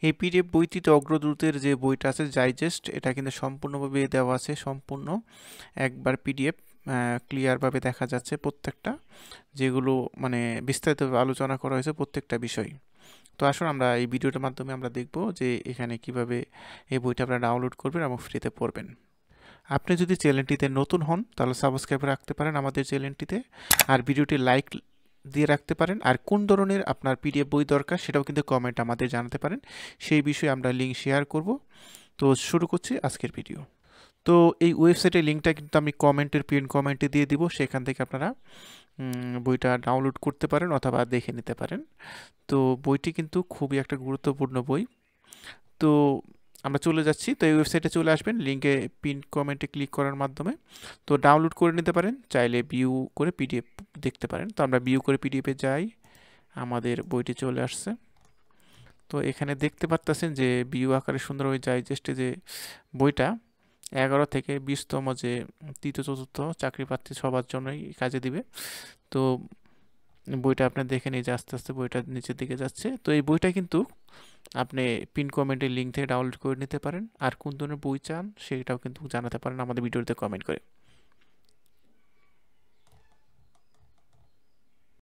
এই পিডিএফ বইটিতে অগ্রদূতের যে বইটা আছে ডাইজেস্ট, এটা কিন্তু সম্পূর্ণভাবে দেওয়া আছে, সম্পূর্ণ একবার পিডিএফ ক্লিয়ারভাবে দেখা যাচ্ছে প্রত্যেকটা, যেগুলো মানে বিস্তারিতভাবে আলোচনা করা হয়েছে প্রত্যেকটা বিষয়। তো আসুন আমরা এই ভিডিওটার মাধ্যমে আমরা দেখব যে এখানে কিভাবে এই বইটা আপনারা ডাউনলোড করবেন এবং ফ্রিতে পড়বেন। আপনি যদি চ্যানেলটিতে নতুন হন তাহলে সাবস্ক্রাইব রাখতে পারেন আমাদের চ্যানেলটিতে, আর ভিডিওটি লাইক দিয়ে রাখতে পারেন। আর কোন ধরনের আপনার পিডিএফ বই দরকার সেটাও কিন্তু কমেন্ট আমাদের জানাতে পারেন, সেই বিষয়ে আমরা লিঙ্ক শেয়ার করব। তো শুরু করছি আজকের ভিডিও। তো এই ওয়েবসাইটের লিঙ্কটা কিন্তু আমি পিন কমেন্টে দিয়ে দিব, সেখান থেকে আপনারা বইটা ডাউনলোড করতে পারেন অথবা দেখে নিতে পারেন। তো বইটি কিন্তু খুবই একটা গুরুত্বপূর্ণ বই। তো আমরা চলে যাচ্ছি, তো এই ওয়েবসাইটে চলে আসবেন, লিঙ্কে পিন কমেন্টে ক্লিক করার মাধ্যমে তো ডাউনলোড করে নিতে পারেন, চাইলে ভিউ করে পিডিএফ দেখতে পারেন। তো আমরা ভিউ করে পিডিএফে যাই, আমাদের বইটি চলে আসছে। তো এখানে দেখতে পাচ্ছেন যে ভিউ আকারে সুন্দর হয়ে ডাইজেস্টে যে বইটা 11 থেকে 20তম যে তৃতীয় চতুর্থ চাকরি প্রার্থী সবার জন্যই কাজে দিবে। তো বইটা আপনি দেখে নিয়ে যে আস্তে আস্তে বইটা নিচের দিকে যাচ্ছে। তো এই বইটা কিন্তু আপনি পিন কমেন্টের লিঙ্ক থেকে ডাউনলোড করে নিতে পারেন, আর কোন ধরনের বই চান সেটাও কিন্তু জানাতে পারেন আমাদের ভিডিওতে কমেন্ট করে।